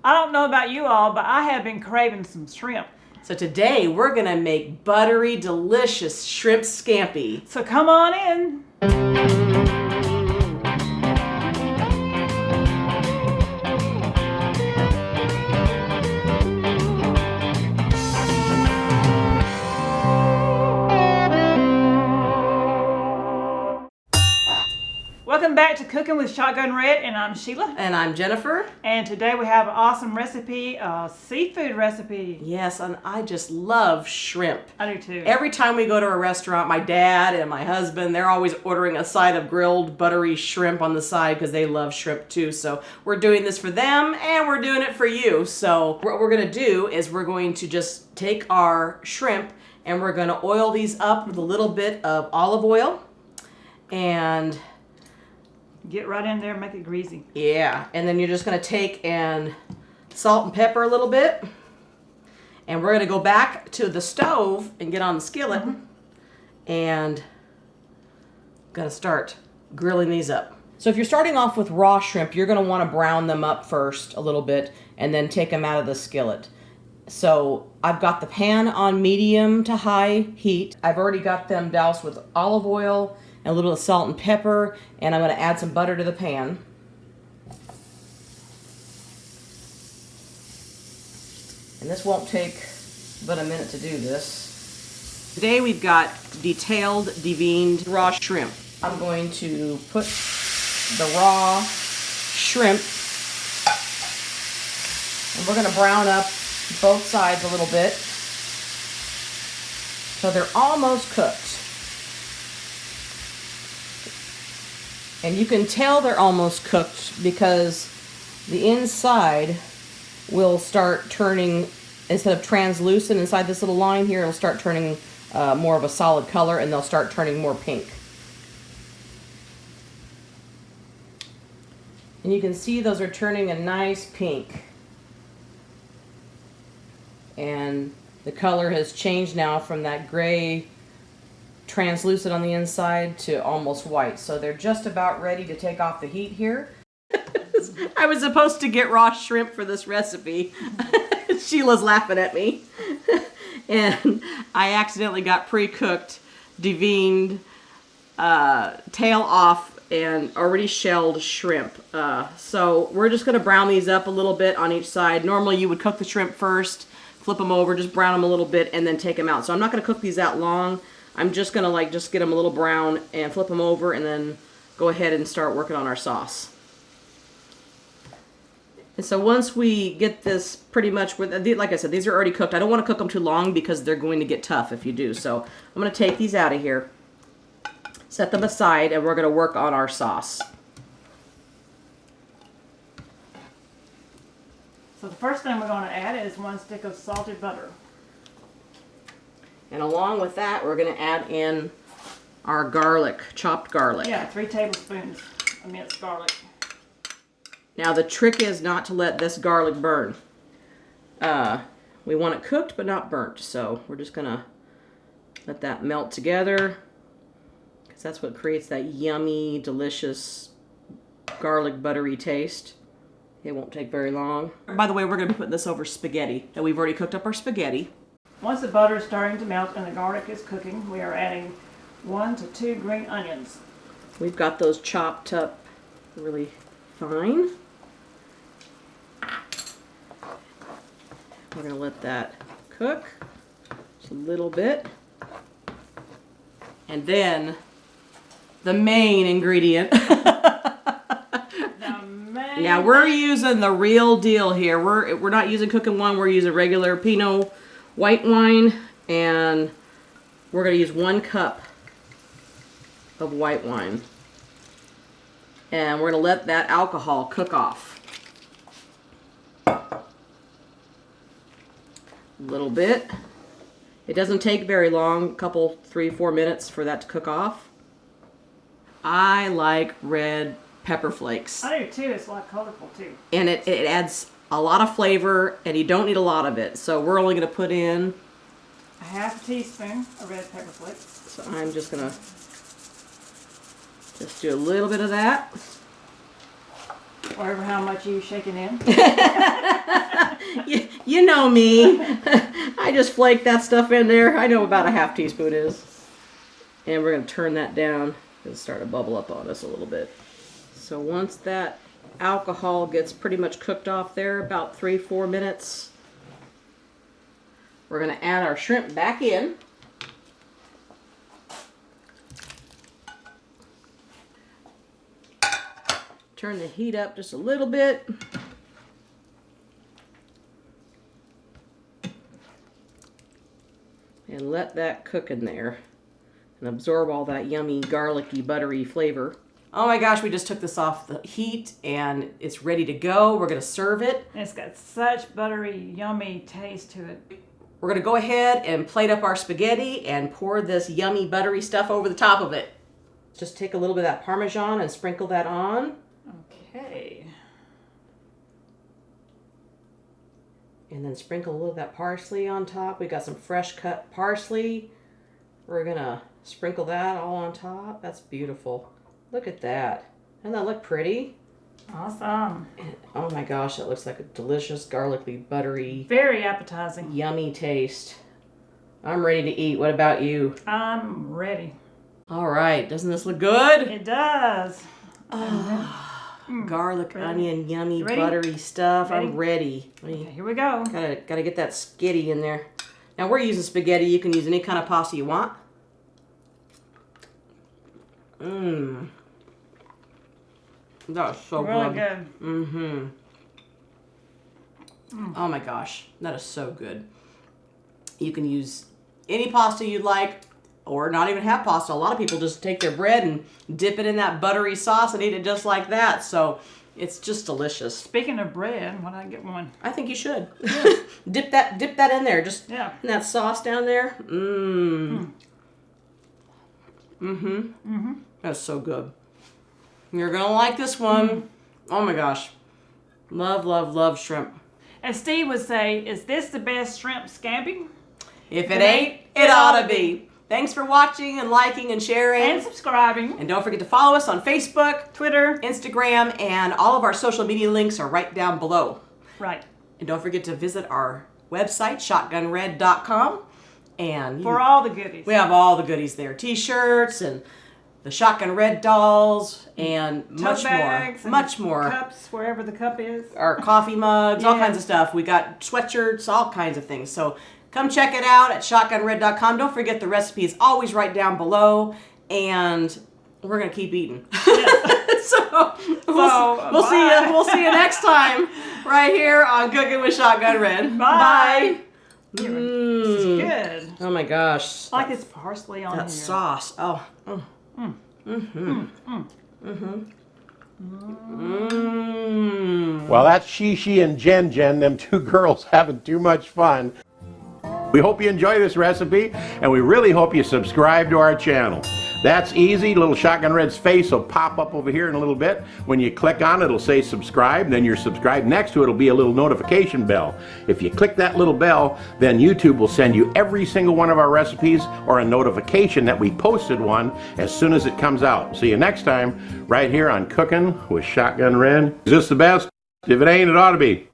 I don't know about you all, but I have been craving some shrimp. So today we're gonna make buttery, delicious shrimp scampi. So come on in. Welcome back to Cooking with Shotgun Red, and I'm Sheila. And I'm Jennifer. And today we have an awesome recipe, a seafood recipe. Yes, and I just love shrimp. I do too. Every time we go to a restaurant, my dad and my husband, they're always ordering a side of grilled buttery shrimp on the side because they love shrimp too. So we're doing this for them and we're doing it for you. So what we're gonna do is we're going to just take our shrimp and we're gonna oil these up with a little bit of olive oil and get right in there and make it greasy. Yeah, and then you're just gonna take and salt and pepper a little bit. And we're gonna go back to the stove and get on the skillet and gonna start grilling these up. So if you're starting off with raw shrimp, you're gonna wanna brown them up first a little bit and then take them out of the skillet. So I've got the pan on medium to high heat. I've already got them doused with olive oil and a little of salt and pepper, and I'm going to add some butter to the pan. And this won't take but a minute to do this. Today we've got detailed, deveined raw shrimp. I'm going to put the raw shrimp, and we're going to brown up both sides a little bit so they're almost cooked. And you can tell they're almost cooked because the inside will start turning, instead of translucent inside this little line here, it'll start turning more of a solid color and they'll start turning more pink. And you can see those are turning a nice pink. And the color has changed now from that gray translucent on the inside to almost white. So they're just about ready to take off the heat here. I was supposed to get raw shrimp for this recipe. Sheila's laughing at me. And I accidentally got pre-cooked, deveined, tail off, and already shelled shrimp. So we're just going to brown these up a little bit on each side. Normally you would cook the shrimp first, flip them over, just brown them a little bit, and then take them out. So I'm not going to cook these that long. I'm just going to just get them a little brown and flip them over and then go ahead and start working on our sauce. And so once we get this pretty much, like I said, these are already cooked. I don't want to cook them too long because they're going to get tough if you do. So I'm going to take these out of here, set them aside, and we're going to work on our sauce. So the first thing we're going to add is 1 stick of salted butter. And along with that, we're going to add in our garlic, chopped garlic. Yeah, 3 tablespoons of minced garlic. Now the trick is not to let this garlic burn. We want it cooked but not burnt, so we're just going to let that melt together because that's what creates that yummy, delicious garlic buttery taste. It won't take very long. By the way, we're going to be putting this over spaghetti. Now we've already cooked up our spaghetti. Once the butter is starting to melt and the garlic is cooking, we are adding 1 to 2 green onions. We've got those chopped up really fine. We're going to let that cook just a little bit. And then the main ingredient. Now we're using the real deal here. We're not using cooking wine, we're using regular Pinot white wine, and we're going to use 1 cup of white wine. And we're going to let that alcohol cook off. A little bit. It doesn't take very long, a couple, 3-4 minutes for that to cook off. I like red pepper flakes. I do too, it's a lot colorful too. And it adds a lot of flavor, and you don't need a lot of it. So we're only going to put in a 1/2 teaspoon of red pepper flakes. So I'm just going to just do a little bit of that. Or how much you shaking in. You know me. I just flake that stuff in there. I know about a half teaspoon is. And we're going to turn that down. It'll start to bubble up on us a little bit. So once that alcohol gets pretty much cooked off there, about 3-4 minutes, we're going to add our shrimp back in. Turn the heat up just a little bit. And let that cook in there and absorb all that yummy, garlicky, buttery flavor. Oh my gosh, we just took this off the heat and it's ready to go. We're gonna serve it. It's got such buttery, yummy taste to it. We're gonna go ahead and plate up our spaghetti and pour this yummy, buttery stuff over the top of it. Just take a little bit of that Parmesan and sprinkle that on. Okay. And then sprinkle a little of that parsley on top. We got some fresh cut parsley. We're gonna sprinkle that all on top. That's beautiful. Look at that. Doesn't that look pretty? Awesome. And, oh my gosh, that looks like a delicious, garlicky, buttery, Very appetizing. yummy taste. I'm ready to eat. What about you? I'm ready. All right, doesn't this look good? It does. Garlic, Ready? onion, yummy, Ready? buttery stuff. Ready? I'm ready. Okay, here we go. Gotta get that spaghetti in there. Now we're using spaghetti. You can use any kind of pasta you want. Mmm. That's so Really good. good. Mm-hmm. Oh my gosh, that is so good. You can use any pasta you'd like, or not even have pasta. A lot of people just take their bread and dip it in that buttery sauce and eat it just like that. So it's just delicious. Speaking of bread, why don't I get one? I think you should. dip that in there, just Yeah. in that sauce down there. Mmm. Mm-hmm. Mm-hmm. That's so good. You're gonna like this one. Oh my gosh. Love, love, love shrimp. As Steve would say, is this the best shrimp scampi? If it ain't, it ought to be. Thanks for watching and liking and sharing. And subscribing. And don't forget to follow us on Facebook, Twitter. Instagram, and all of our social media links are right down below. Right. And don't forget to visit our website, shotgunred.com. And For all the goodies. we have all the goodies there. T-shirts and the Shotgun Red dolls and Tote bags and much more. Cups, wherever the cup is. Our coffee mugs, all Yeah. kinds of stuff. We got sweatshirts, all kinds of things. So come check it out at shotgunred.com. Don't forget the recipe is always right down below. And we're going to keep eating. so we'll see you. We'll see you next time right here on Cooking with Shotgun Red. Bye. Bye. This is good. Oh my gosh. I like this parsley on That here. sauce. Oh. Well, that's Shishi and Jen, them two girls having too much fun. We hope you enjoy this recipe, and we really hope you subscribe to our channel. That's easy. Little Shotgun Red's face will pop up over here in a little bit. When you click on it, it'll say subscribe, then you're subscribed. Next to it will be a little notification bell. If you click that little bell, then YouTube will send you every single one of our recipes or a notification that we posted one as soon as it comes out. See you next time right here on Cooking with Shotgun Red. Is this the best? If it ain't, it ought to be.